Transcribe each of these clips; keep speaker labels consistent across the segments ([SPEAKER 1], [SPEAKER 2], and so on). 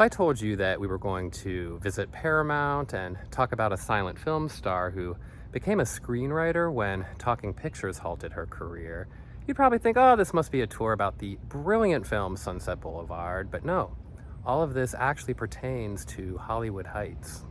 [SPEAKER 1] I told you that we were going to visit Paramount and talk about a silent film star who became a screenwriter when Talking Pictures halted her career, you'd probably think, oh, this must be a tour about the brilliant film Sunset Boulevard, but no. All of this actually pertains to Hollywood Heights.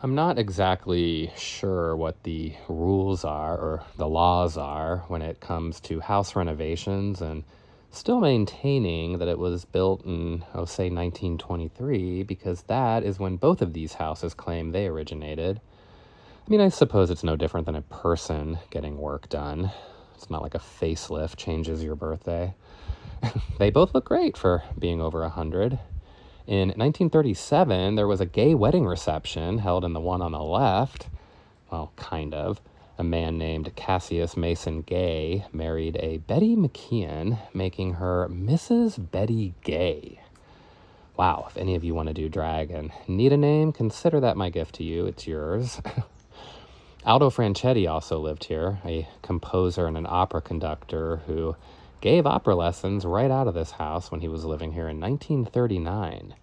[SPEAKER 1] I'm not exactly sure what the rules are or the laws are when it comes to house renovations and still maintaining that it was built in, say 1923, because that is when both of these houses claim they originated. I mean, I suppose it's no different than a person getting work done. It's not like a facelift changes your birthday. They both look great for being over 100. In 1937, there was a gay wedding reception held in the one on the left. Well, kind of. A man named Cassius Mason Gay married a Betty McKeon, making her Mrs. Betty Gay. Wow, if any of you want to do drag and need a name, consider that my gift to you. It's yours. Aldo Franchetti also lived here, a composer and an opera conductor who gave opera lessons right out of this house when he was living here in 1939.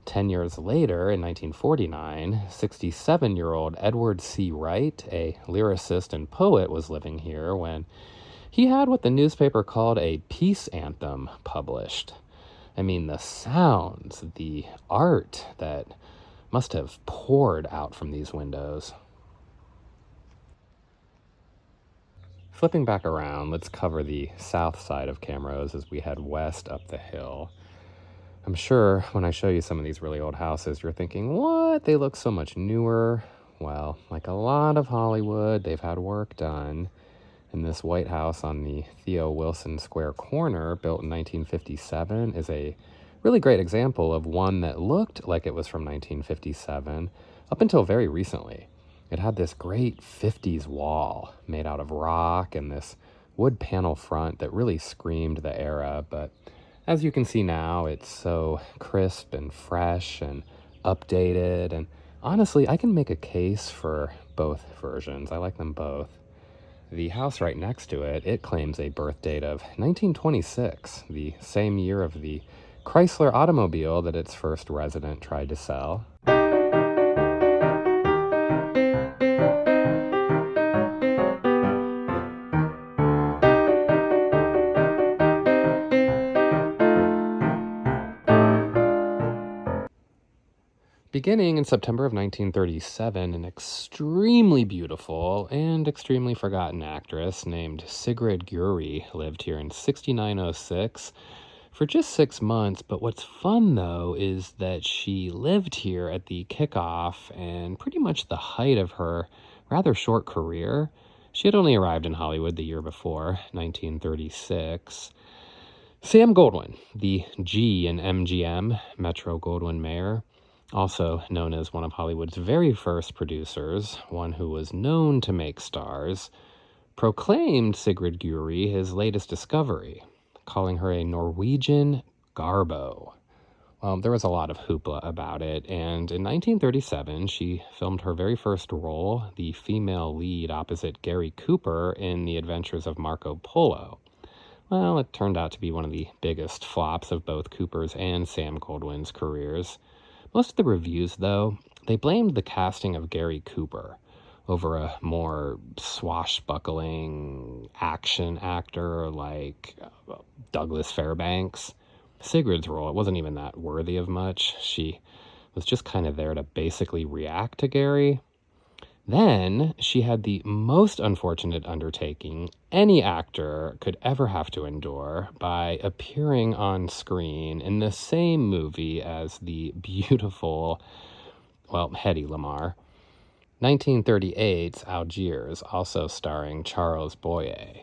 [SPEAKER 1] 10 years later, in 1949, 67-year-old Edward C. Wright, a lyricist and poet, was living here when he had what the newspaper called a peace anthem published. I mean, the sounds, the art that must have poured out from these windows. Flipping back around, let's cover the south side of Camrose as we head west up the hill. I'm sure when I show you some of these really old houses, you're thinking, what? They look so much newer. Well, like a lot of Hollywood, they've had work done. And this White House on the Theo Wilson Square corner, built in 1957, is a really great example of one that looked like it was from 1957 up until very recently. It had this great 50s wall made out of rock and this wood panel front that really screamed the era. But as you can see now, it's so crisp and fresh and updated. And honestly, I can make a case for both versions. I like them both. The house right next to it, it claims a birth date of 1926, the same year of the Chrysler automobile that its first resident tried to sell. Beginning in September of 1937, an extremely beautiful and extremely forgotten actress named Sigrid Gurie lived here in 6906 for just 6 months. But what's fun, though, is that she lived here at the kickoff and pretty much the height of her rather short career. She had only arrived in Hollywood the year before, 1936. Sam Goldwyn, the G in MGM, Metro-Goldwyn-Mayer, also known as one of Hollywood's very first producers, one who was known to make stars, proclaimed Sigrid Gurie his latest discovery, calling her a Norwegian garbo. Well, there was a lot of hoopla about it, and in 1937, she filmed her very first role, the female lead opposite Gary Cooper in The Adventures of Marco Polo. Well, it turned out to be one of the biggest flops of both Cooper's and Sam Goldwyn's careers. Most of the reviews, though, they blamed the casting of Gary Cooper over a more swashbuckling action actor like Douglas Fairbanks. Sigrid's role, it wasn't even that worthy of much. She was just kind of there to basically react to Gary. Then she had the most unfortunate undertaking any actor could ever have to endure by appearing on screen in the same movie as the beautiful, well, Hedy Lamarr. 1938's Algiers, also starring Charles Boyer.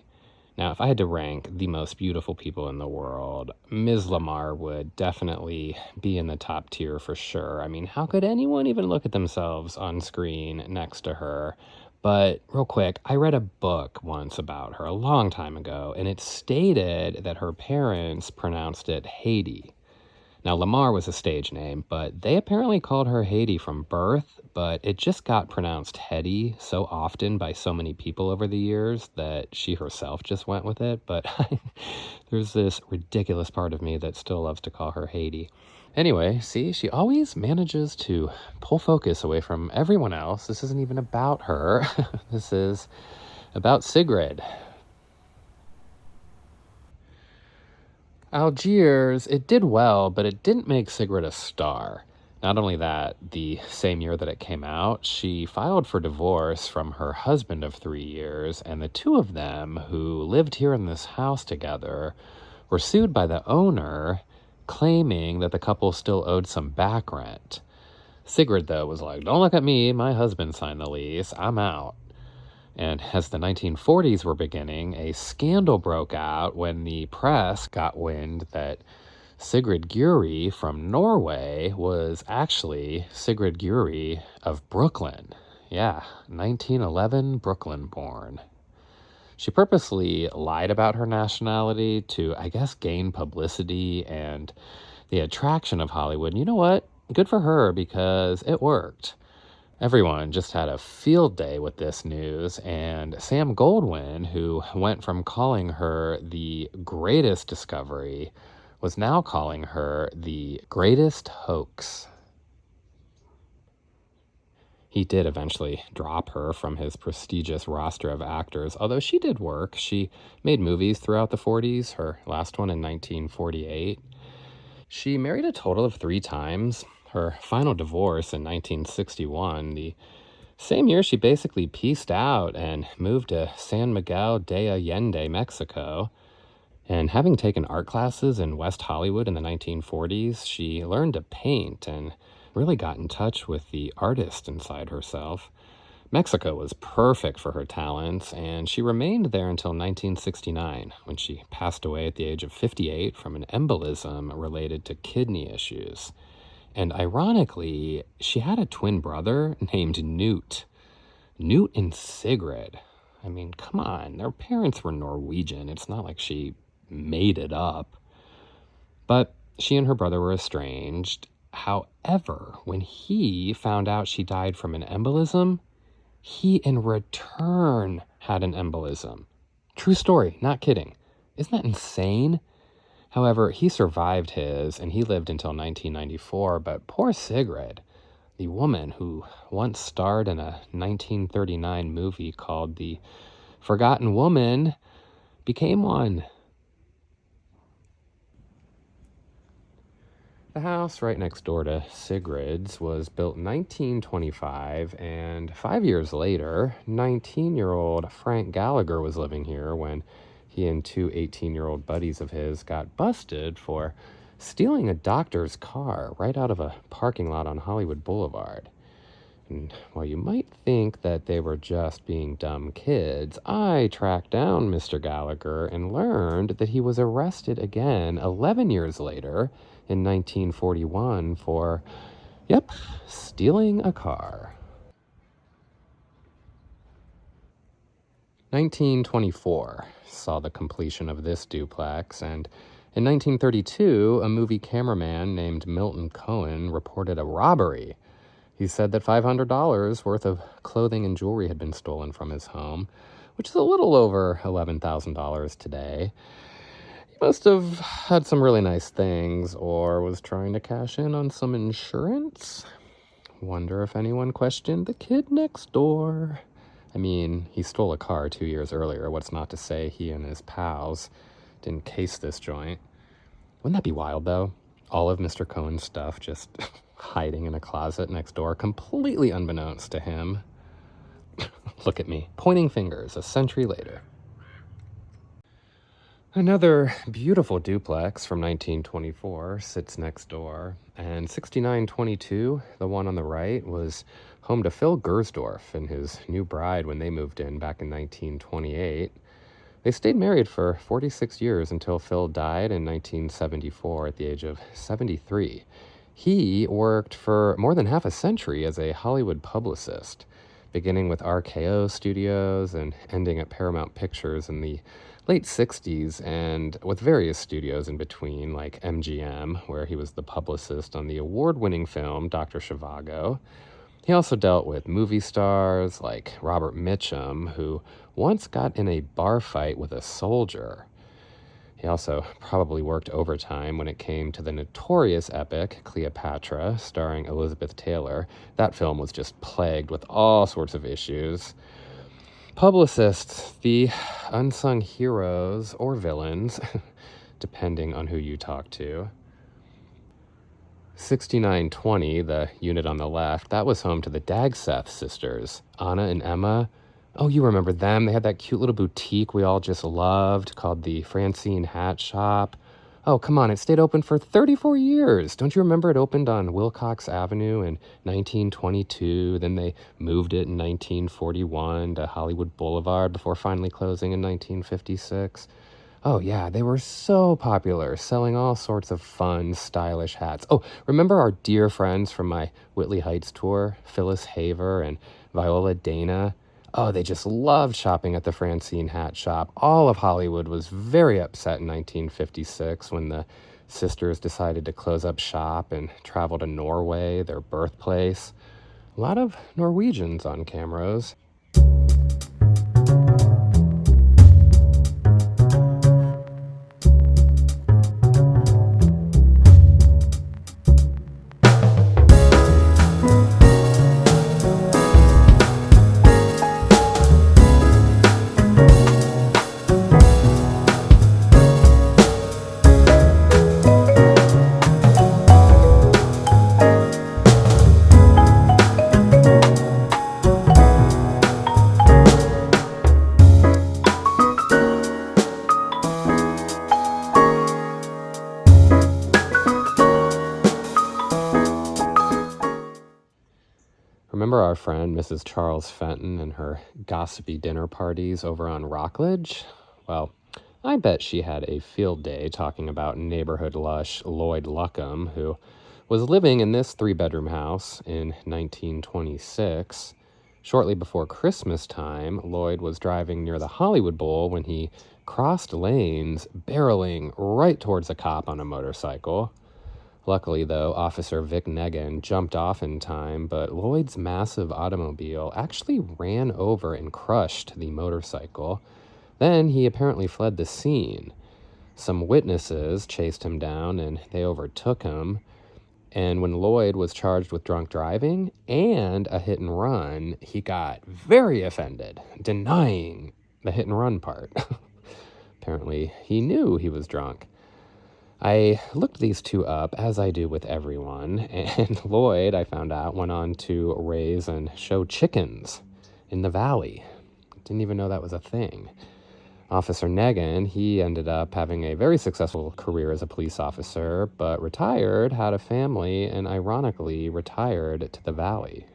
[SPEAKER 1] Now, if I had to rank the most beautiful people in the world, Ms. Lamarr would definitely be in the top tier for sure. I mean, how could anyone even look at themselves on screen next to her? But real quick, I read a book once about her a long time ago, and it stated that her parents pronounced it Haiti. Now, Lamar was a stage name, but they apparently called her Haiti from birth, but it just got pronounced Hetty so often by so many people over the years that she herself just went with it. But there's this ridiculous part of me that still loves to call her Haiti. Anyway, see, she always manages to pull focus away from everyone else. This isn't even about her. This is about Sigrid. Algiers, it did well, but it didn't make Sigrid a star. Not only that, the same year that it came out, she filed for divorce from her husband of 3 years, and the two of them, who lived here in this house together, were sued by the owner, claiming that the couple still owed some back rent. Sigrid, though, was like, "Don't look at me, my husband signed the lease, I'm out." And as the 1940s were beginning, a scandal broke out when the press got wind that Sigrid Gurie from Norway was actually Sigrid Gurie of Brooklyn. Yeah, 1911, Brooklyn born. She purposely lied about her nationality to, I guess, gain publicity and the attraction of Hollywood. And you know what? Good for her, because it worked. Everyone just had a field day with this news, and Sam Goldwyn, who went from calling her the greatest discovery, was now calling her the greatest hoax. He did eventually drop her from his prestigious roster of actors, although she did work. She made movies throughout the 40s, her last one in 1948. She married a total of 3 times. Her final divorce in 1961, the same year she basically peaced out and moved to San Miguel de Allende, Mexico. And having taken art classes in West Hollywood in the 1940s, she learned to paint and really got in touch with the artist inside herself. Mexico was perfect for her talents, and she remained there until 1969, when she passed away at the age of 58 from an embolism related to kidney issues. And ironically, she had a twin brother named Newt. Newt and Sigrid. I mean, come on, their parents were Norwegian. It's not like she made it up. But she and her brother were estranged. However, when he found out she died from an embolism, he in return had an embolism. True story, not kidding. Isn't that insane? However, he survived his, and he lived until 1994, but poor Sigrid, the woman who once starred in a 1939 movie called The Forgotten Woman, became one. The house right next door to Sigrid's was built in 1925, and 5 years later, 19-year-old Frank Gallagher was living here when he and 2 18-year-old buddies of his got busted for stealing a doctor's car right out of a parking lot on Hollywood Boulevard. And while you might think that they were just being dumb kids, I tracked down Mr. Gallagher and learned that he was arrested again 11 years later in 1941 for, stealing a car. 1924 saw the completion of this duplex, and in 1932, a movie cameraman named Milton Cohen reported a robbery. He said that $500 worth of clothing and jewelry had been stolen from his home, which is a little over $11,000 today. He must have had some really nice things, or was trying to cash in on some insurance. Wonder if anyone questioned the kid next door. I mean, he stole a car 2 years earlier. What's not to say he and his pals didn't case this joint? Wouldn't that be wild, though? All of Mr. Cohen's stuff just hiding in a closet next door, completely unbeknownst to him. Look at me, pointing fingers a century later. Another beautiful duplex from 1924 sits next door, and 6922, the one on the right, was home to Phil Gersdorf and his new bride when they moved in back in 1928. They stayed married for 46 years until Phil died in 1974 at the age of 73. He worked for more than half a century as a Hollywood publicist, beginning with RKO Studios and ending at Paramount Pictures in the late 60s, and with various studios in between, like MGM, where he was the publicist on the award-winning film Dr. Zhivago. He also dealt with movie stars like Robert Mitchum, who once got in a bar fight with a soldier. He also probably worked overtime when it came to the notorious epic Cleopatra, starring Elizabeth Taylor. That film was just plagued with all sorts of issues. Publicists, the unsung heroes or villains, depending on who you talk to. 6920, the unit on the left, that was home to the Dagseth sisters, Anna and Emma. Oh, you remember them? They had that cute little boutique we all just loved called the Francine Hat Shop. Oh, come on, it stayed open for 34 years. Don't you remember it opened on Wilcox Avenue in 1922? Then they moved it in 1941 to Hollywood Boulevard before finally closing in 1956. Oh, yeah, they were so popular, selling all sorts of fun, stylish hats. Oh, remember our dear friends from my Whitley Heights tour, Phyllis Haver and Viola Dana? Oh, they just loved shopping at the Francine Hat Shop. All of Hollywood was very upset in 1956 when the sisters decided to close up shop and travel to Norway, their birthplace. A lot of Norwegians on Camrose. Remember our friend Mrs. Charles Fenton and her gossipy dinner parties over on Rockledge? Well, I bet she had a field day talking about neighborhood lush Lloyd Luckham, who was living in this 3-bedroom house in 1926. Shortly before Christmas time, Lloyd was driving near the Hollywood Bowl when he crossed lanes, barreling right towards a cop on a motorcycle. Luckily, though, Officer Vic Negan jumped off in time, but Lloyd's massive automobile actually ran over and crushed the motorcycle. Then he apparently fled the scene. Some witnesses chased him down and they overtook him. And when Lloyd was charged with drunk driving and a hit and run, he got very offended, denying the hit and run part. Apparently, he knew he was drunk. I looked these two up, as I do with everyone, and Lloyd, I found out, went on to raise and show chickens in the valley. Didn't even know that was a thing. Officer Negan, he ended up having a very successful career as a police officer, but retired, had a family, and ironically retired to the valley.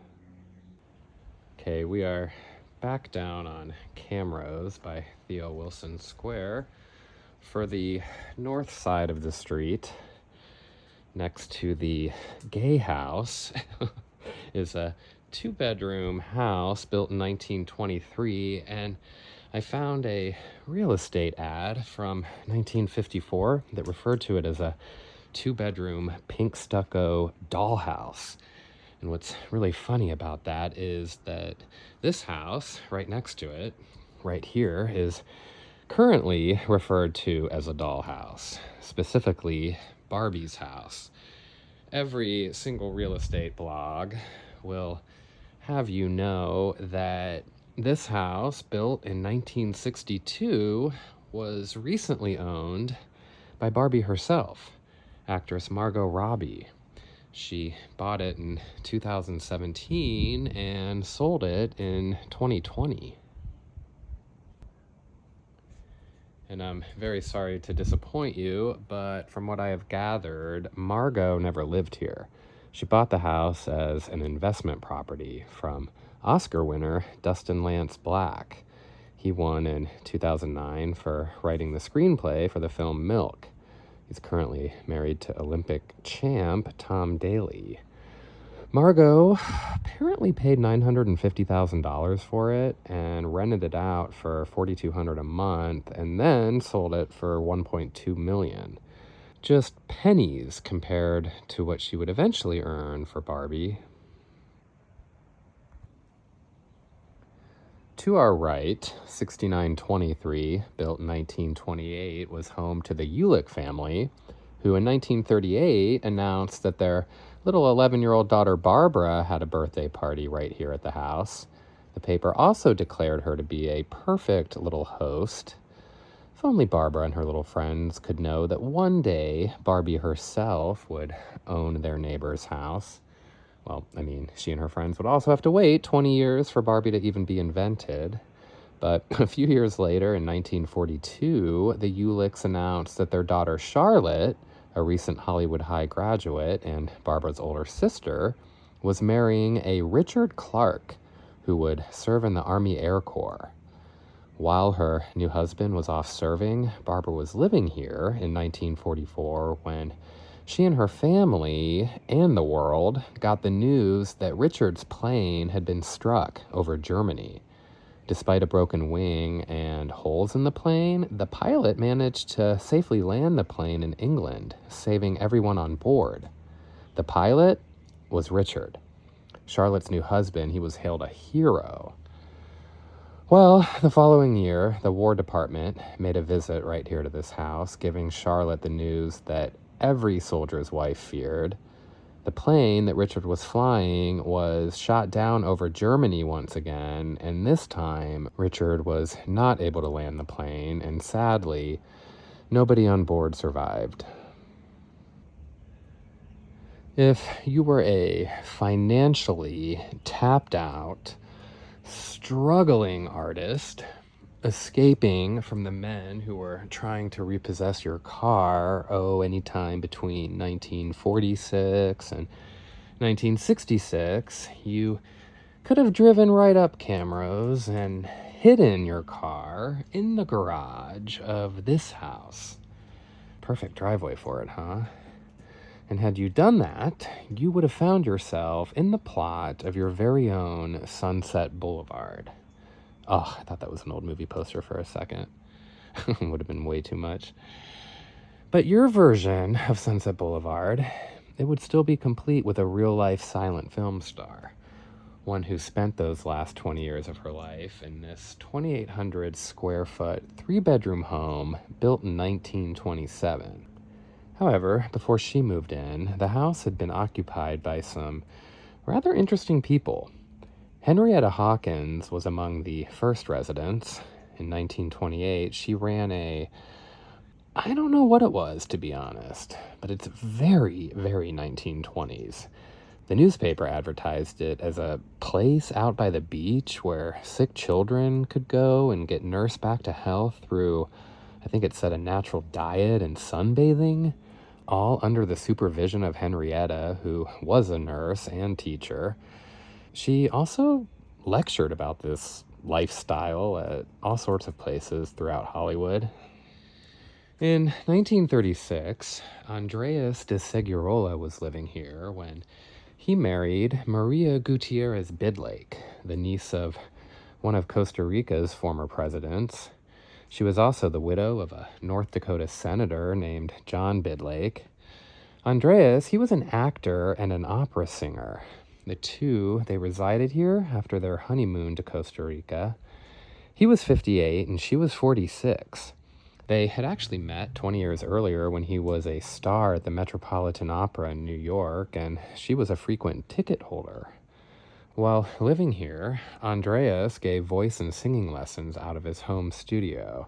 [SPEAKER 1] Okay, we are back down on Camrose by Theo Wilson Square. For the north side of the street, next to the gay house, is a 2-bedroom house built in 1923, and I found a real estate ad from 1954 that referred to it as a two-bedroom pink stucco dollhouse. And what's really funny about that is that this house right next to it, right here, is currently referred to as a dollhouse, specifically Barbie's house. Every single real estate blog will have you know that this house, built in 1962, was recently owned by Barbie herself, actress Margot Robbie. She bought it in 2017 and sold it in 2020. And I'm very sorry to disappoint you, but from what I have gathered, Margot never lived here. She bought the house as an investment property from Oscar winner Dustin Lance Black. He won in 2009 for writing the screenplay for the film Milk. He's currently married to Olympic champ Tom Daley. Margot apparently paid $950,000 for it and rented it out for $4,200 a month and then sold it for $1.2 million. Just pennies compared to what she would eventually earn for Barbie. To our right, 6923, built in 1928, was home to the Ulick family, who in 1938 announced that their little 11-year-old daughter Barbara had a birthday party right here at the house. The paper also declared her to be a perfect little host. If only Barbara and her little friends could know that one day Barbie herself would own their neighbor's house. Well, I mean, she and her friends would also have to wait 20 years for Barbie to even be invented. But a few years later, in 1942, the Ulicks announced that their daughter Charlotte, a recent Hollywood High graduate and Barbara's older sister, was marrying a Richard Clark, who would serve in the Army Air Corps. While her new husband was off serving, Barbara was living here in 1944 when she and her family and the world got the news that Richard's plane had been struck over Germany. Despite a broken wing and holes in the plane, the pilot managed to safely land the plane in England, saving everyone on board. The pilot was Richard. Charlotte's new husband, he was hailed a hero. Well, the following year, the War Department made a visit right here to this house, giving Charlotte the news that every soldier's wife feared. The plane that Richard was flying was shot down over Germany once again, and this time Richard was not able to land the plane, and sadly, nobody on board survived. If you were a financially tapped out, struggling artist, escaping from the men who were trying to repossess your car, anytime between 1946 and 1966, you could have driven right up Camrose and hidden your car in the garage of this house. Perfect driveway for it, huh? And had you done that, you would have found yourself in the plot of your very own Sunset Boulevard. Oh, I thought that was an old movie poster for a second. Would have been way too much. But your version of Sunset Boulevard, it would still be complete with a real-life silent film star. One who spent those last 20 years of her life in this 2,800 square foot, 3-bedroom home built in 1927. However, before she moved in, the house had been occupied by some rather interesting people. Henrietta Hawkins was among the first residents. In 1928, she ran I don't know what it was, to be honest, but it's very, very 1920s. The newspaper advertised it as a place out by the beach where sick children could go and get nursed back to health through, I think it said, a natural diet and sunbathing, all under the supervision of Henrietta, who was a nurse and teacher. She also lectured about this lifestyle at all sorts of places throughout Hollywood. In 1936, Andreas de Segurola was living here when he married Maria Gutierrez Bidlake, the niece of one of Costa Rica's former presidents. She was also the widow of a North Dakota senator named John Bidlake. Andreas, he was an actor and an opera singer. The two, they resided here after their honeymoon to Costa Rica. He was 58 and she was 46. They had actually met 20 years earlier when he was a star at the Metropolitan Opera in New York, and she was a frequent ticket holder. While living here, Andreas gave voice and singing lessons out of his home studio,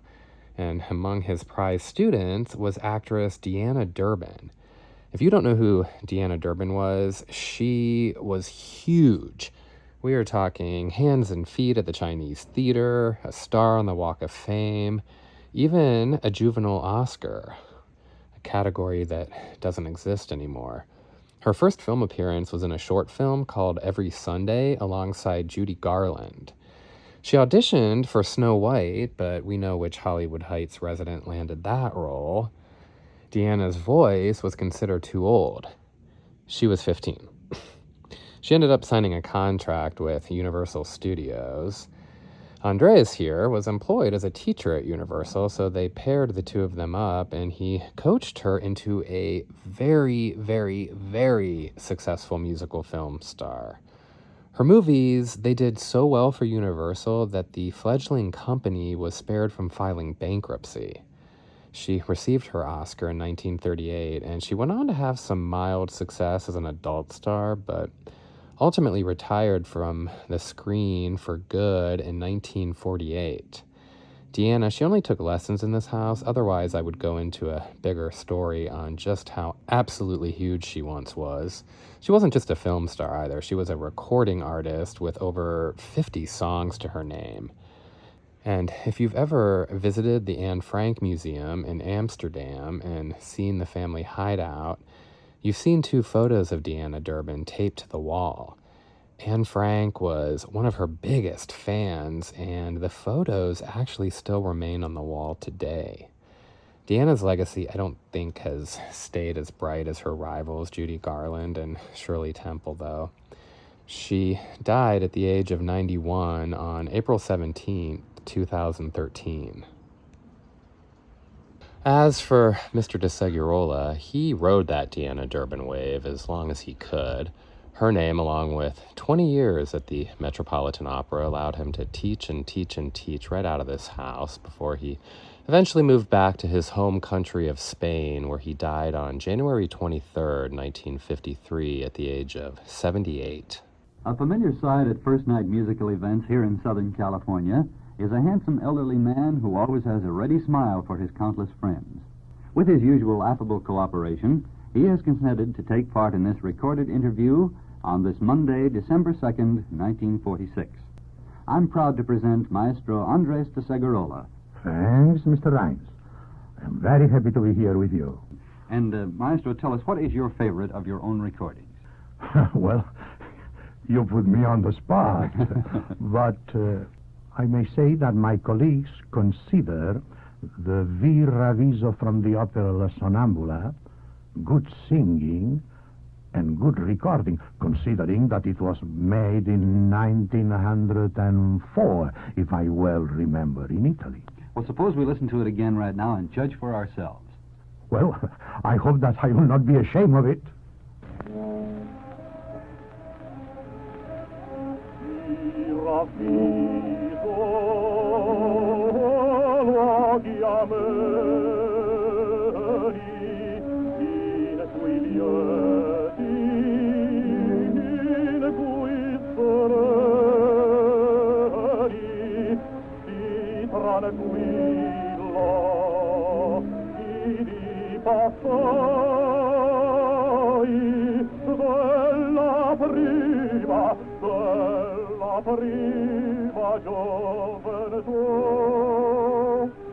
[SPEAKER 1] and among his prized students was actress Deanna Durbin. If you don't know who Deanna Durbin was, she was huge. We are talking hands and feet at the Chinese Theater, a star on the Walk of Fame, even a juvenile Oscar, a category that doesn't exist anymore. Her first film appearance was in a short film called Every Sunday alongside Judy Garland. She auditioned for Snow White, but we know which Hollywood Heights resident landed that role. Deanna's voice was considered too old. She was 15. She ended up signing a contract with Universal Studios. Andreas here was employed as a teacher at Universal, so they paired the two of them up, and he coached her into a very, very, very successful musical film star. Her movies, they did so well for Universal that the fledgling company was spared from filing bankruptcy. She received her Oscar in 1938, and she went on to have some mild success as an adult star, but ultimately retired from the screen for good in 1948. Deanna, she only took lessons in this house. Otherwise, I would go into a bigger story on just how absolutely huge she once was. She wasn't just a film star either. She was a recording artist with over 50 songs to her name. And if you've ever visited the Anne Frank Museum in Amsterdam and seen the family hideout, you've seen two photos of Deanna Durbin taped to the wall. Anne Frank was one of her biggest fans, and the photos actually still remain on the wall today. Deanna's legacy, I don't think, has stayed as bright as her rivals, Judy Garland and Shirley Temple, though. She died at the age of 91 on April 17, 2013. As for Mr. de Segurola, he rode that Deanna Durbin wave as long as he could. Her name, along with 20 years at the Metropolitan Opera, allowed him to teach and teach and teach right out of this house before he eventually moved back to his home country of Spain, where he died on January 23rd, 1953, at the age of 78.
[SPEAKER 2] A familiar sight at first-night musical events here in Southern California is a handsome elderly man who always has a ready smile for his countless friends. With his usual affable cooperation, he has consented to take part in this recorded interview on this Monday, December 2nd, 1946. I'm proud to present Maestro Andres de Segurola.
[SPEAKER 3] Thanks, Mr. Rhines. I'm very happy to be here with you.
[SPEAKER 2] And, Maestro, tell us, what is your favorite of your own recordings?
[SPEAKER 3] Well, you put me on the spot. But I may say that my colleagues consider the Vir Raviso from the opera La Sonnambula good singing and good recording, considering that it was made in 1904, if I well remember, in Italy.
[SPEAKER 2] Well, suppose we listen to it again right now and judge for ourselves.
[SPEAKER 3] Well, I hope that I will not be ashamed of it.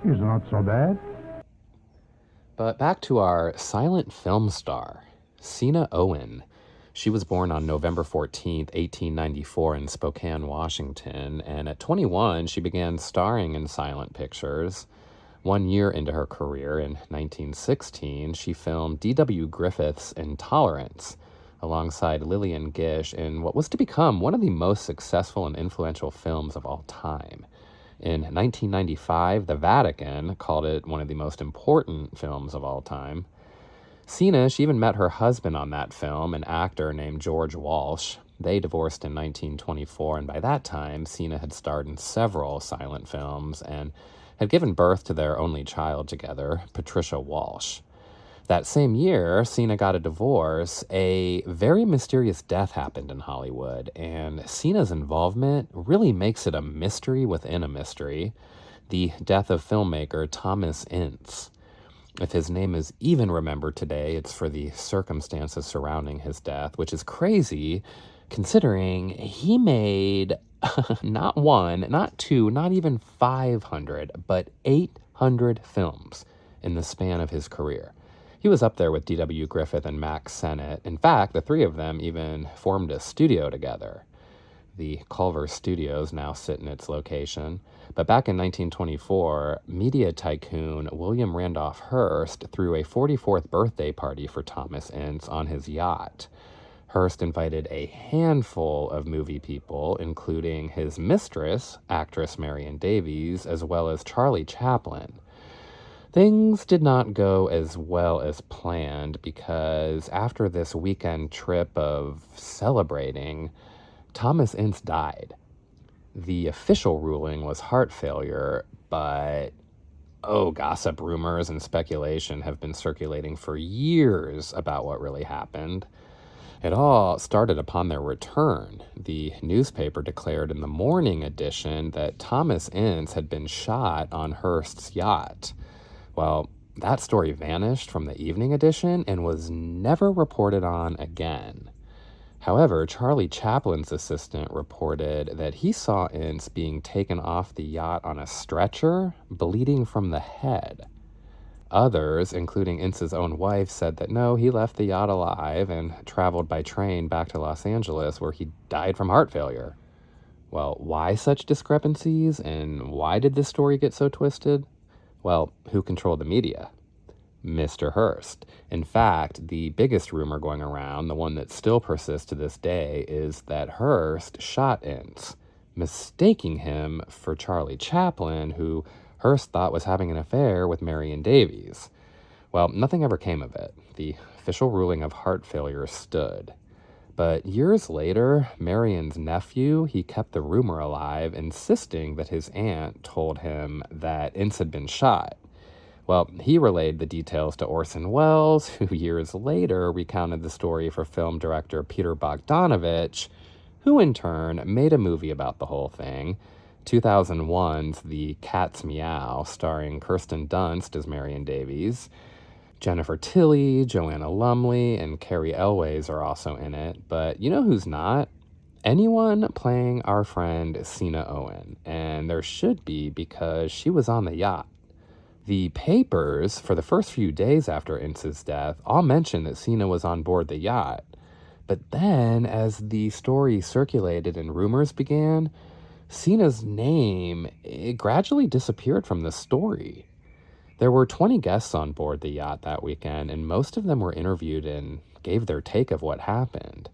[SPEAKER 3] Is not so bad.
[SPEAKER 1] But back to our silent film star, Seena Owen. She was born on November 14th, 1894 in Spokane, Washington, and at 21, she began starring in silent pictures. 1 year into her career, in 1916, she filmed D.W. Griffith's Intolerance, alongside Lillian Gish in what was to become one of the most successful and influential films of all time. In 1995, the Vatican called it one of the most important films of all time. Seena, she even met her husband on that film, an actor named George Walsh. They divorced in 1924, and by that time, Seena had starred in several silent films and had given birth to their only child together, Patricia Walsh. That same year, Seena got a divorce. A very mysterious death happened in Hollywood, and Seena's involvement really makes it a mystery within a mystery. The death of filmmaker Thomas Ince. If his name is even remembered today, it's for the circumstances surrounding his death, which is crazy considering he made not one, not two, not even 500, but 800 films in the span of his career. He was up there with D.W. Griffith and Max Sennett. In fact, the three of them even formed a studio together. The Culver Studios now sit in its location. But back in 1924, media tycoon William Randolph Hearst threw a 44th birthday party for Thomas Ince on his yacht. Hearst invited a handful of movie people, including his mistress, actress Marion Davies, as well as Charlie Chaplin. Things did not go as well as planned because after this weekend trip of celebrating, Thomas Ince died. The official ruling was heart failure, but gossip rumors and speculation have been circulating for years about what really happened. It all started upon their return. The newspaper declared in the morning edition that Thomas Ince had been shot on Hearst's yacht. Well, that story vanished from the evening edition and was never reported on again. However, Charlie Chaplin's assistant reported that he saw Ince being taken off the yacht on a stretcher, bleeding from the head. Others, including Ince's own wife, said that no, he left the yacht alive and traveled by train back to Los Angeles, where he died from heart failure. Well, why such discrepancies, and why did this story get so twisted? Well, who controlled the media? Mr. Hearst. In fact, the biggest rumor going around, the one that still persists to this day, is that Hearst shot Ince, mistaking him for Charlie Chaplin, who Hearst thought was having an affair with Marion Davies. Well, nothing ever came of it. The official ruling of heart failure stood. But years later, Marion's nephew, he kept the rumor alive, insisting that his aunt told him that Ince had been shot. Well, he relayed the details to Orson Welles, who years later recounted the story for film director Peter Bogdanovich, who in turn made a movie about the whole thing, 2001's The Cat's Meow, starring Kirsten Dunst as Marion Davies. Jennifer Tilly, Joanna Lumley, and Carrie Elways are also in it, but you know who's not? Anyone playing our friend Seena Owen, and there should be because she was on the yacht. The papers, for the first few days after Ince's death, all mentioned that Seena was on board the yacht. But then, as the story circulated and rumors began, Seena's name gradually disappeared from the story. There were 20 guests on board the yacht that weekend, and most of them were interviewed and gave their take of what happened.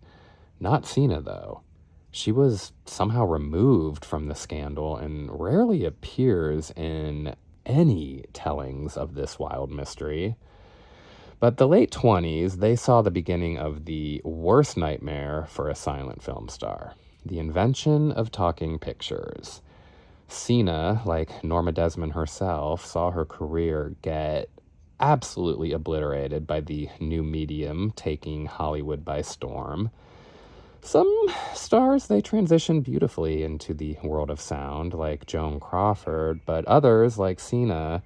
[SPEAKER 1] Not Seena, though. She was somehow removed from the scandal and rarely appears in any tellings of this wild mystery. But the late 20s, they saw the beginning of the worst nightmare for a silent film star, the invention of talking pictures. Seena, like Norma Desmond herself, saw her career get absolutely obliterated by the new medium taking Hollywood by storm. Some stars, they transitioned beautifully into the world of sound, like Joan Crawford, but others, like Seena,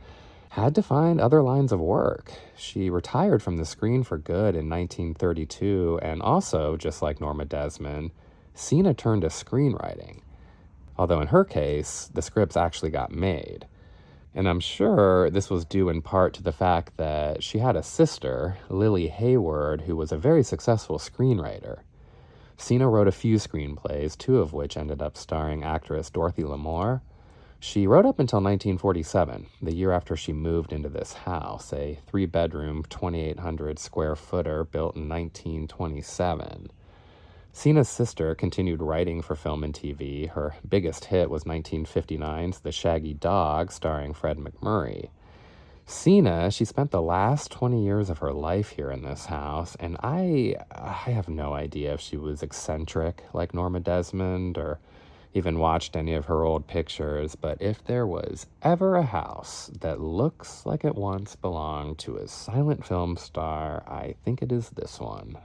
[SPEAKER 1] had to find other lines of work. She retired from the screen for good in 1932, and also, just like Norma Desmond, Seena turned to screenwriting. Although in her case, the scripts actually got made. And I'm sure this was due in part to the fact that she had a sister, Lily Hayward, who was a very successful screenwriter. Seena wrote a few screenplays, two of which ended up starring actress Dorothy Lamour. She wrote up until 1947, the year after she moved into this house, a 3-bedroom, 2,800 square footer built in 1927. Seena's sister continued writing for film and TV. Her biggest hit was 1959's The Shaggy Dog, starring Fred MacMurray. Seena, she spent the last 20 years of her life here in this house, and I have no idea if she was eccentric like Norma Desmond or even watched any of her old pictures, but if there was ever a house that looks like it once belonged to a silent film star, I think it is this one.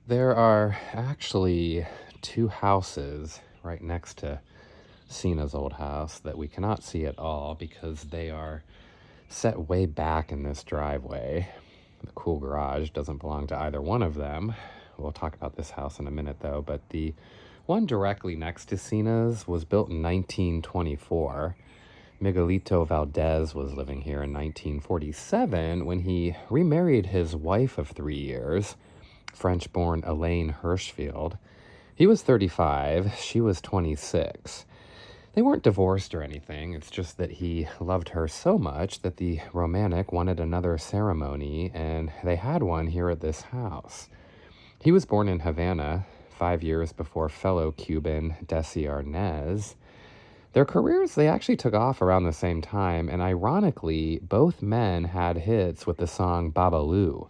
[SPEAKER 1] There are actually 2 houses right next to Seena's old house that we cannot see at all because they are set way back in this driveway. The cool garage doesn't belong to either one of them. We'll talk about this house in a minute, though, but the one directly next to Seena's was built in 1924. Miguelito Valdez was living here in 1947 when he remarried his wife of 3 years, French-born Elaine Hirschfield. He was 35, she was 26. They weren't divorced or anything, it's just that he loved her so much that the romantic wanted another ceremony, and they had one here at this house. He was born in Havana 5 years before fellow Cuban Desi Arnaz. Their careers, they actually took off around the same time, and ironically, both men had hits with the song Babalu.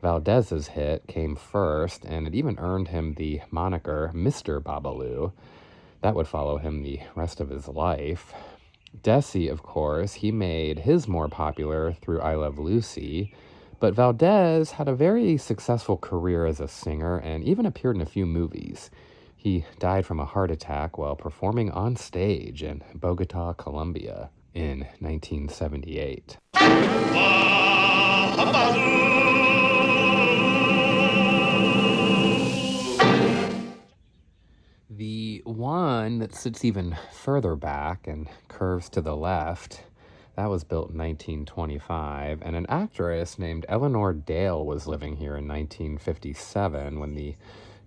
[SPEAKER 1] Valdez's hit came first, and it even earned him the moniker Mr. Babalu. That would follow him the rest of his life. Desi, of course, he made his more popular through I Love Lucy, but Valdez had a very successful career as a singer and even appeared in a few movies. He died from a heart attack while performing on stage in Bogota, Colombia in 1978. The one that sits even further back and curves to the left, that was built in 1925, and an actress named Eleanor Dale was living here in 1957 when the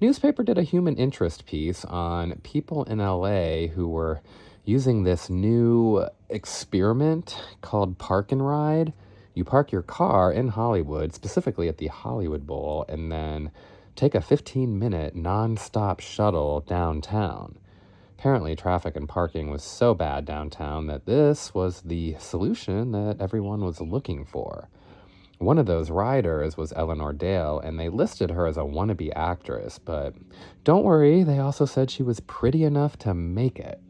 [SPEAKER 1] newspaper did a human interest piece on people in LA who were using this new experiment called Park and Ride. You park your car in Hollywood, specifically at the Hollywood Bowl, and then take a 15-minute non-stop shuttle downtown. Apparently, traffic and parking was so bad downtown that this was the solution that everyone was looking for. One of those riders was Eleanor Dale, and they listed her as a wannabe actress, but don't worry, they also said she was pretty enough to make it.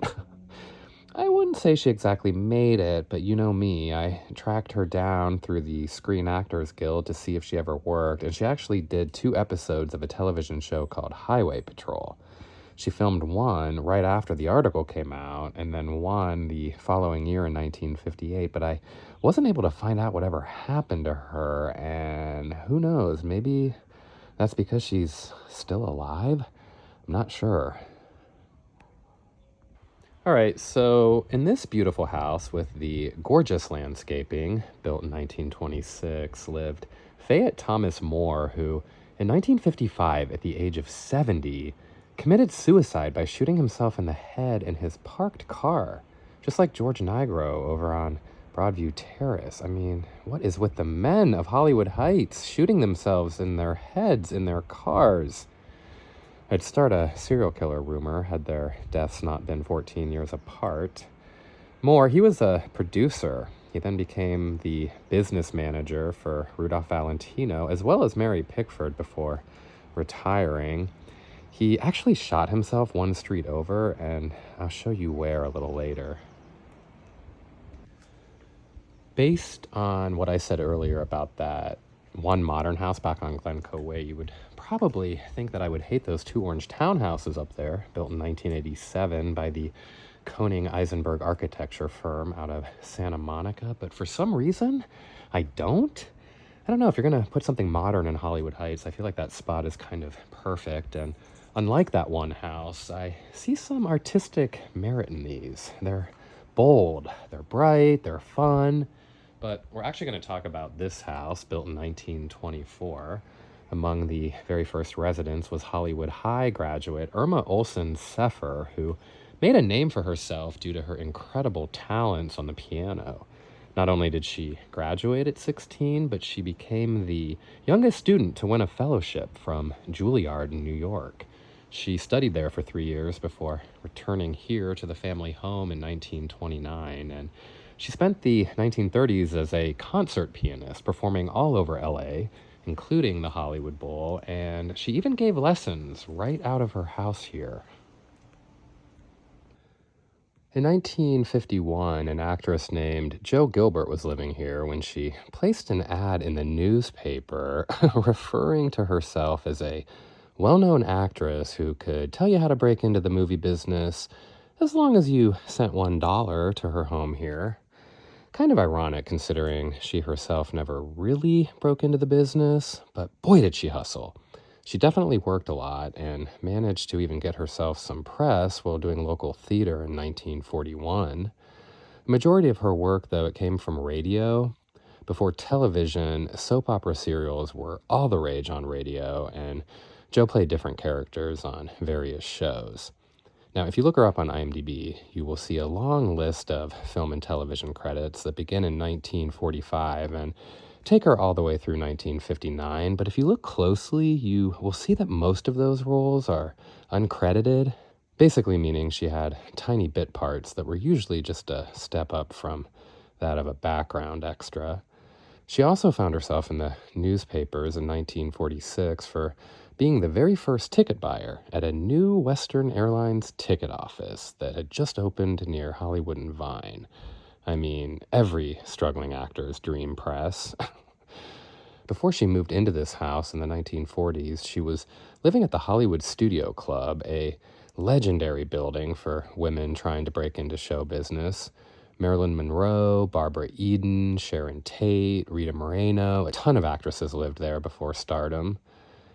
[SPEAKER 1] I wouldn't say she exactly made it, but you know me, I tracked her down through the Screen Actors Guild to see if she ever worked, and she actually did 2 episodes of a television show called Highway Patrol. She filmed one right after the article came out, and then one the following year in 1958, but I wasn't able to find out whatever happened to her, and who knows, maybe that's because she's still alive? I'm not sure. All right, so in this beautiful house with the gorgeous landscaping, built in 1926, lived Fayette Thomas Moore, who in 1955, at the age of 70, committed suicide by shooting himself in the head in his parked car, just like George Nigro over on Broadview Terrace. I mean, what is with the men of Hollywood Heights shooting themselves in their heads in their cars? I'd start a serial killer rumor had their deaths not been 14 years apart. Moore, he was a producer. He then became the business manager for Rudolph Valentino, as well as Mary Pickford before retiring. He actually shot himself one street over, and I'll show you where a little later. Based on what I said earlier about that one modern house back on Glencoe Way, you would probably think that I would hate those two orange townhouses up there, built in 1987 by the Koning Eisenberg architecture firm out of Santa Monica, but for some reason, I don't. I don't know, if you're going to put something modern in Hollywood Heights, I feel like that spot is kind of perfect, and unlike that one house, I see some artistic merit in these. They're bold, they're bright, they're fun, but we're actually going to talk about this house, built in 1924. Among the very first residents was Hollywood High graduate Irma Olsen Seffer, who made a name for herself due to her incredible talents on the piano. Not only did she graduate at 16, but she became the youngest student to win a fellowship from Juilliard in New York. She studied there for 3 years before returning here to the family home in 1929, and she spent the 1930s as a concert pianist, performing all over LA, including the Hollywood Bowl, and she even gave lessons right out of her house here. In 1951, an actress named Jo Gilbert was living here when she placed an ad in the newspaper referring to herself as a well-known actress who could tell you how to break into the movie business as long as you sent $1 to her home here. Kind of ironic considering she herself never really broke into the business, but boy did she hustle. She definitely worked a lot and managed to even get herself some press while doing local theater in 1941. The majority of her work, though, it came from radio. Before television, soap opera serials were all the rage on radio, and Jo played different characters on various shows. Now, if you look her up on IMDb, you will see a long list of film and television credits that begin in 1945 and take her all the way through 1959. But if you look closely, you will see that most of those roles are uncredited, basically meaning she had tiny bit parts that were usually just a step up from that of a background extra. She also found herself in the newspapers in 1946 for being the very first ticket buyer at a new Western Airlines ticket office that had just opened near Hollywood and Vine. I mean, every struggling actor's dream press. Before she moved into this house in the 1940s, she was living at the Hollywood Studio Club, a legendary building for women trying to break into show business. Marilyn Monroe, Barbara Eden, Sharon Tate, Rita Moreno, a ton of actresses lived there before stardom.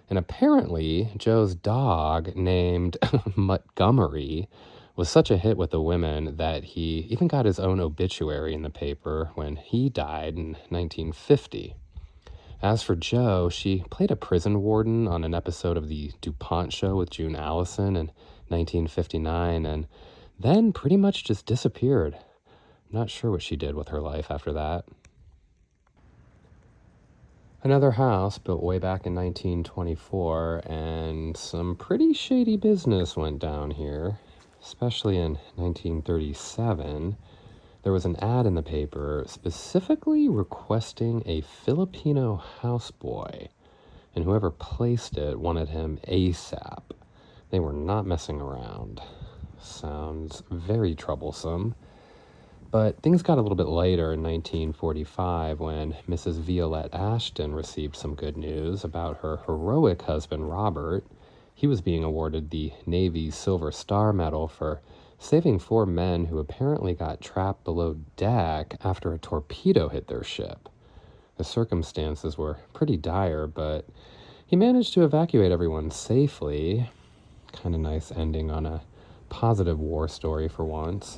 [SPEAKER 1] And apparently, Jo's dog, named Montgomery, was such a hit with the women that he even got his own obituary in the paper when he died in 1950. As for Jo, she played a prison warden on an episode of the DuPont Show with June Allison in 1959, and then pretty much just disappeared. I'm not sure what she did with her life after that. Another house built way back in 1924, and some pretty shady business went down here, especially in 1937. There was an ad in the paper specifically requesting a Filipino houseboy, and whoever placed it wanted him ASAP. They were not messing around. Sounds very troublesome. But things got a little bit later in 1945 when Mrs. Violette Ashton received some good news about her heroic husband, Robert. He was being awarded the Navy's Silver Star Medal for saving 4 men who apparently got trapped below deck after a torpedo hit their ship. The circumstances were pretty dire, but he managed to evacuate everyone safely. Kind of nice ending on a positive war story for once.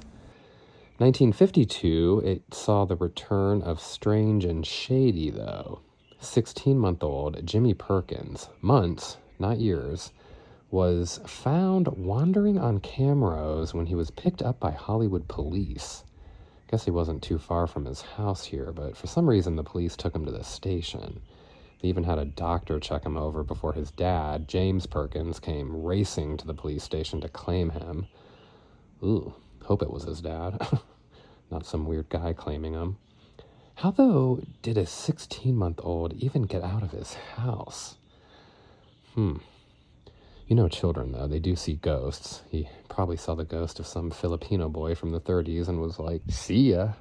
[SPEAKER 1] 1952, it saw the return of strange and shady, though. 16-month-old Jimmy Perkins, months, not years, was found wandering on Camrose when he was picked up by Hollywood police. Guess he wasn't too far from his house here, but for some reason the police took him to the station. They even had a doctor check him over before his dad, James Perkins, came racing to the police station to claim him. Ooh, hope it was his dad. Not some weird guy claiming him. How, though, did a 16-month-old even get out of his house? You know children, though, they do see ghosts. He probably saw the ghost of some Filipino boy from the 30s and was like, see ya.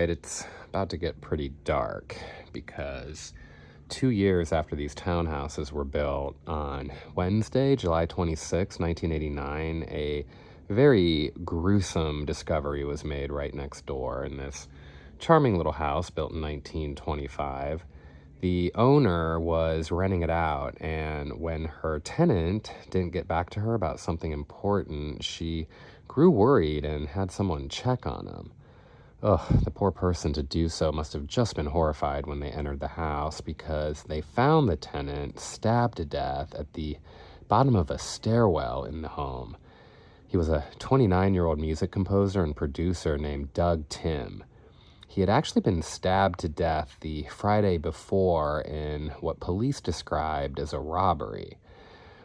[SPEAKER 1] right, it's about to get pretty dark because 2 years after these townhouses were built, on Wednesday, July 26, 1989, a very gruesome discovery was made right next door in this charming little house built in 1925. The owner was renting it out, and when her tenant didn't get back to her about something important, she grew worried and had someone check on him. Ugh, the poor person to do so must have just been horrified when they entered the house because they found the tenant stabbed to death at the bottom of a stairwell in the home. He was a 29-year-old music composer and producer named Doug Tim. He had actually been stabbed to death the Friday before in what police described as a robbery.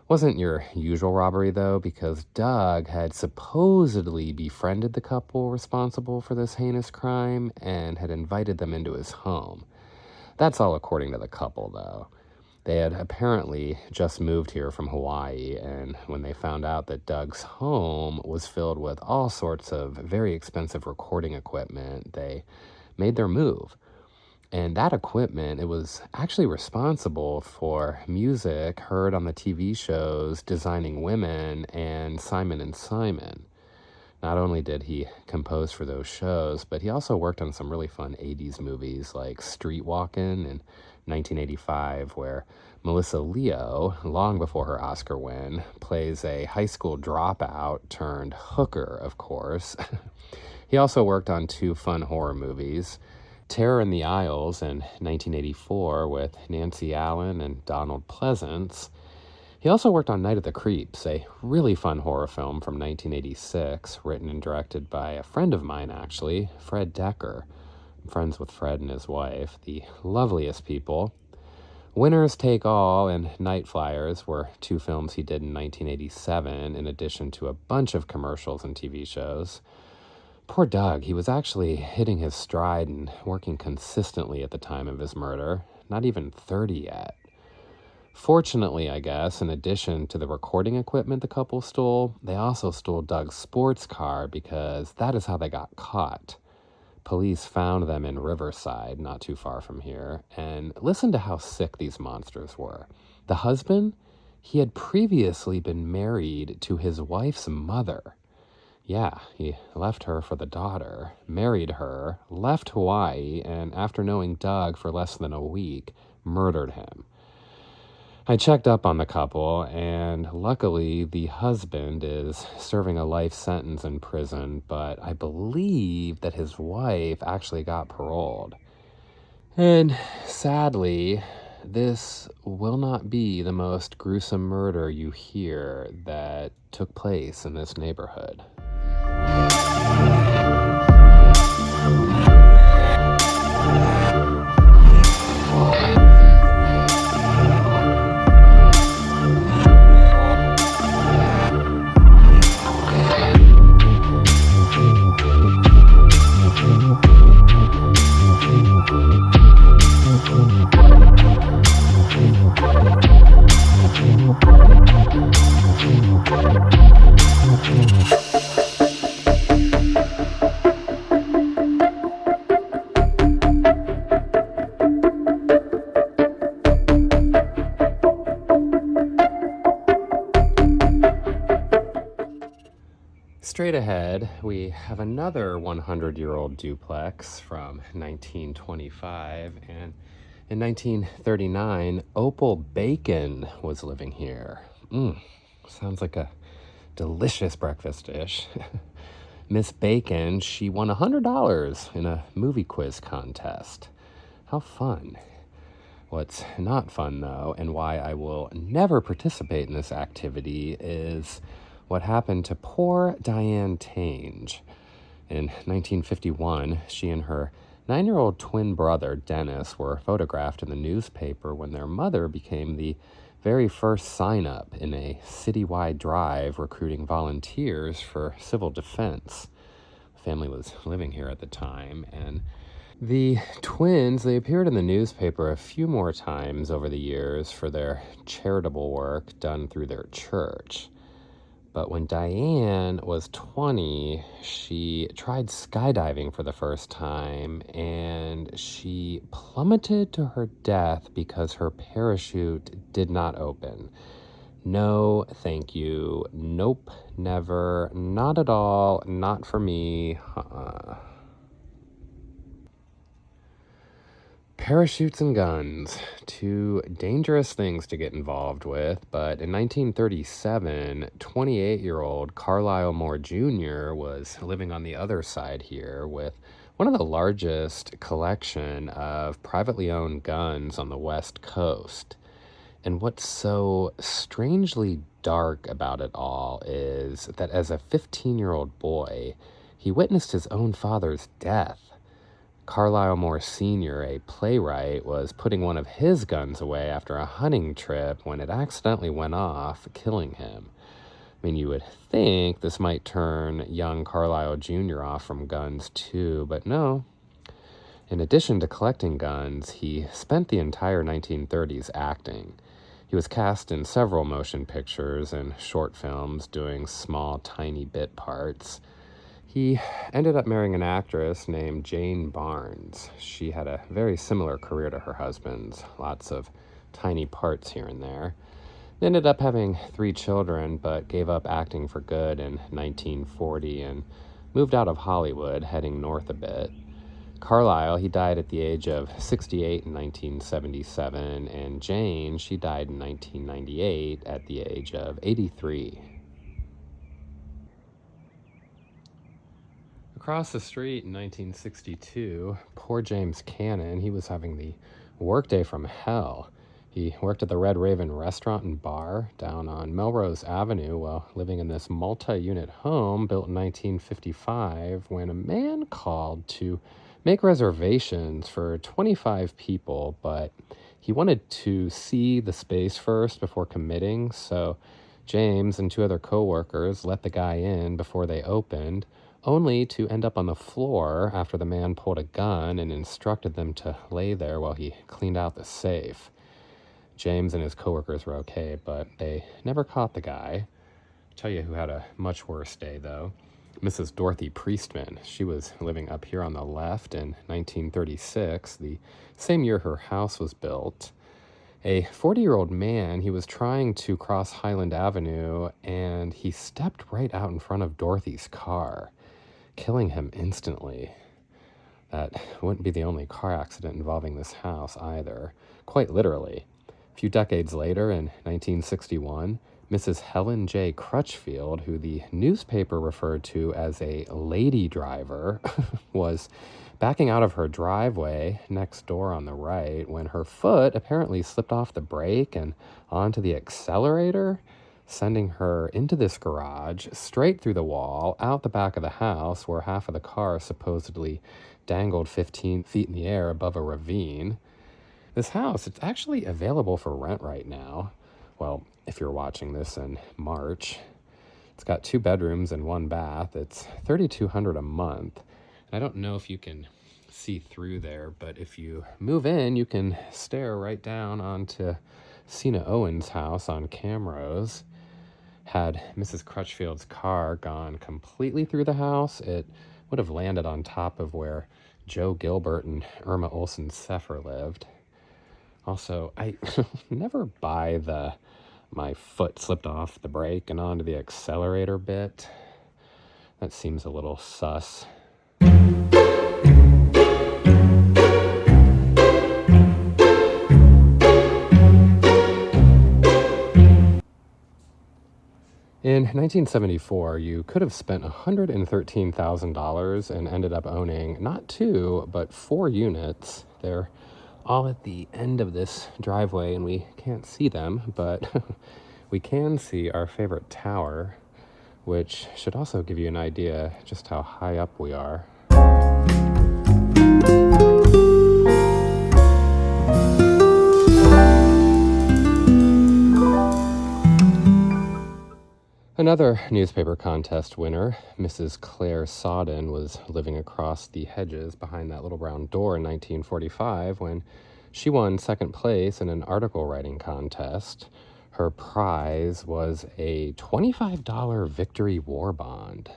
[SPEAKER 1] Wasn't your usual robbery, though, because Doug had supposedly befriended the couple responsible for this heinous crime and had invited them into his home. That's all according to the couple, though. They had apparently just moved here from Hawaii, and when they found out that Doug's home was filled with all sorts of very expensive recording equipment, they made their move. And that equipment, it was actually responsible for music heard on the TV shows Designing Women and Simon and Simon. Not only did he compose for those shows, but he also worked on some really fun 80s movies like Streetwalkin' in 1985, where Melissa Leo, long before her Oscar win, plays a high school dropout turned hooker, of course. He also worked on 2 fun horror movies, Terror in the Isles in 1984 with Nancy Allen and Donald Pleasance. He also worked on Night of the Creeps, a really fun horror film from 1986, written and directed by a friend of mine, actually, Fred Decker. I'm friends with Fred and his wife, the loveliest people. Winners Take All and Night Flyers were 2 films he did in 1987, in addition to a bunch of commercials and TV shows. Poor Doug, he was actually hitting his stride and working consistently at the time of his murder, not even 30 yet. Fortunately, I guess, in addition to the recording equipment the couple stole, they also stole Doug's sports car because that is how they got caught. Police found them in Riverside, not too far from here, and listen to how sick these monsters were. The husband, he had previously been married to his wife's mother. Yeah, he left her for the daughter, married her, left Hawaii, and after knowing Doug for less than a week, murdered him. I checked up on the couple, and luckily the husband is serving a life sentence in prison, but I believe that his wife actually got paroled. And sadly, this will not be the most gruesome murder you hear that took place in this neighborhood. Straight ahead, we have another 100-year-old duplex from 1925, and in 1939, Opal Bacon was living here. Sounds like a delicious breakfast dish. Miss Bacon, she won $100 in a movie quiz contest. How fun. What's not fun, though, and why I will never participate in this activity is what happened to poor Diane Tange. In 1951, she and her 9-year-old twin brother, Dennis, were photographed in the newspaper when their mother became the very first sign-up in a citywide drive recruiting volunteers for civil defense. The family was living here at the time, and the twins, they appeared in the newspaper a few more times over the years for their charitable work done through their church. But when Diane was 20, she tried skydiving for the first time, and she plummeted to her death because her parachute did not open. No, thank you. Nope, never. Not at all. Not for me. Parachutes and guns, two dangerous things to get involved with, but in 1937, 28-year-old Carlisle Moore Jr. was living on the other side here with one of the largest collection of privately owned guns on the West Coast. And what's so strangely dark about it all is that as a 15-year-old boy, he witnessed his own father's death. Carlisle Moore Sr., a playwright, was putting one of his guns away after a hunting trip when it accidentally went off, killing him. I mean, you would think this might turn young Carlisle Jr. off from guns too, but no. In addition to collecting guns, he spent the entire 1930s acting. He was cast in several motion pictures and short films, doing small, tiny bit parts. He ended up marrying an actress named Jane Barnes. She had a very similar career to her husband's, lots of tiny parts here and there. They ended up having 3 children, but gave up acting for good in 1940 and moved out of Hollywood, heading north a bit. Carlisle, he died at the age of 68 in 1977, and Jane, she died in 1998 at the age of 83. Across the street in 1962, poor James Cannon, he was having the workday from hell. He worked at the Red Raven restaurant and bar down on Melrose Avenue while living in this multi-unit home built in 1955 when a man called to make reservations for 25 people, but he wanted to see the space first before committing, so James and 2 other co-workers let the guy in before they opened, only to end up on the floor after the man pulled a gun and instructed them to lay there while he cleaned out the safe. James and his coworkers were okay, but they never caught the guy. I'll tell you who had a much worse day, though. Mrs. Dorothy Priestman. She was living up here on the left in 1936, the same year her house was built. A 40-year-old man, he was trying to cross Highland Avenue, and he stepped right out in front of Dorothy's car, killing him instantly. That wouldn't be the only car accident involving this house either, quite literally. A few decades later, in 1961, Mrs. Helen J. Crutchfield, who the newspaper referred to as a lady driver, was backing out of her driveway next door on the right when her foot apparently slipped off the brake and onto the accelerator, sending her into this garage, straight through the wall, out the back of the house where half of the car supposedly dangled 15 feet in the air above a ravine. This house, it's actually available for rent right now. Well, if you're watching this in March. It's got 2 bedrooms and 1 bath. It's $3,200 a month. And I don't know if you can see through there, but if you move in, you can stare right down onto Seena Owen's house on Camrose. Had Mrs. Crutchfield's car gone completely through the house, it would have landed on top of where Joe Gilbert and Irma Olsen Seffer lived. Also, I never buy the my foot slipped off the brake and onto the accelerator bit. That seems a little sus. In 1974, you could have spent $113,000 and ended up owning not 2, but 4 units. They're all at the end of this driveway, and we can't see them, but we can see our favorite tower, which should also give you an idea just how high up we are. Another newspaper contest winner, Mrs. Claire Sodden, was living across the hedges behind that little brown door in 1945 when she won 2nd place in an article writing contest. Her prize was a $25 Victory War Bond.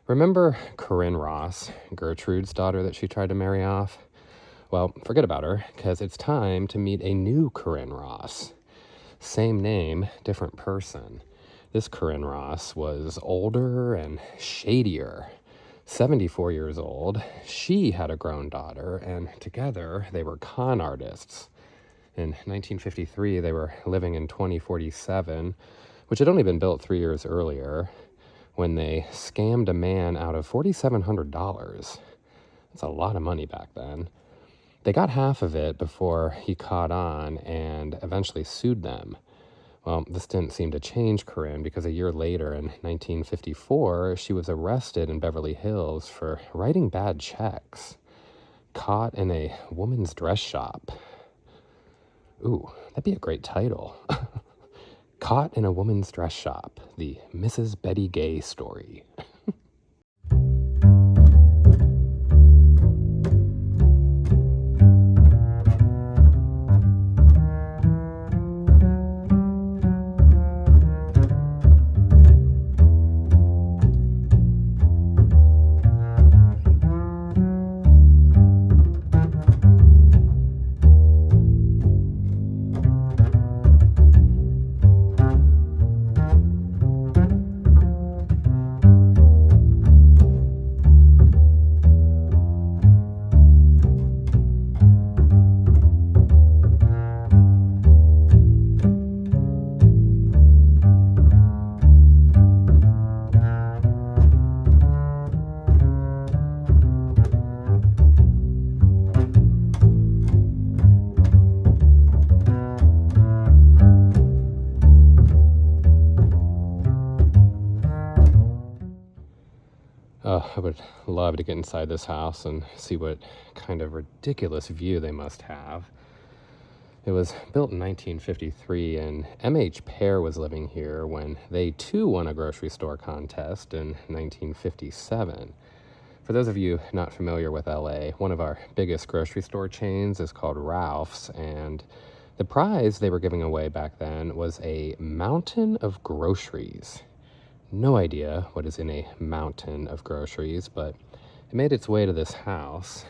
[SPEAKER 1] Remember Corinne Ross, Gertrude's daughter that she tried to marry off? Well, forget about her, because it's time to meet a new Corinne Ross. Same name, different person. This Corinne Ross was older and shadier. 74 years old, she had a grown daughter, and together they were con artists. In 1953, they were living in 2047, which had only been built 3 years earlier, when they scammed a man out of $4,700. That's a lot of money back then. They got half of it before he caught on and eventually sued them. Well, this didn't seem to change Corinne, because a year later, in 1954, she was arrested in Beverly Hills for writing bad checks. Caught in a woman's dress shop. Ooh, that'd be a great title. Caught in a Woman's Dress Shop, the Mrs. Betty Gay story. I would love to get inside this house and see what kind of ridiculous view they must have. It was built in 1953, and M.H. Pear was living here when they too won a grocery store contest in 1957. For those of you not familiar with LA, one of our biggest grocery store chains is called Ralph's, and the prize they were giving away back then was a mountain of groceries. No idea what is in a mountain of groceries, but it made its way to this house.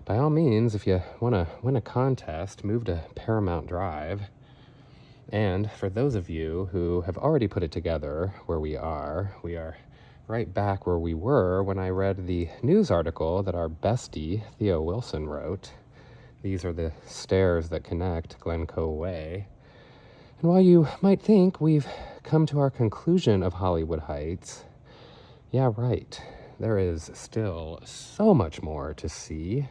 [SPEAKER 1] By all means, if you want to win a contest, move to Paramount Drive. And for those of you who have already put it together where we are right back where we were when I read the news article that our bestie, Theo Wilson, wrote. These are the stairs that connect Glencoe Way. And while you might think we've come to our conclusion of Hollywood Heights, yeah, right, there is still so much more to see.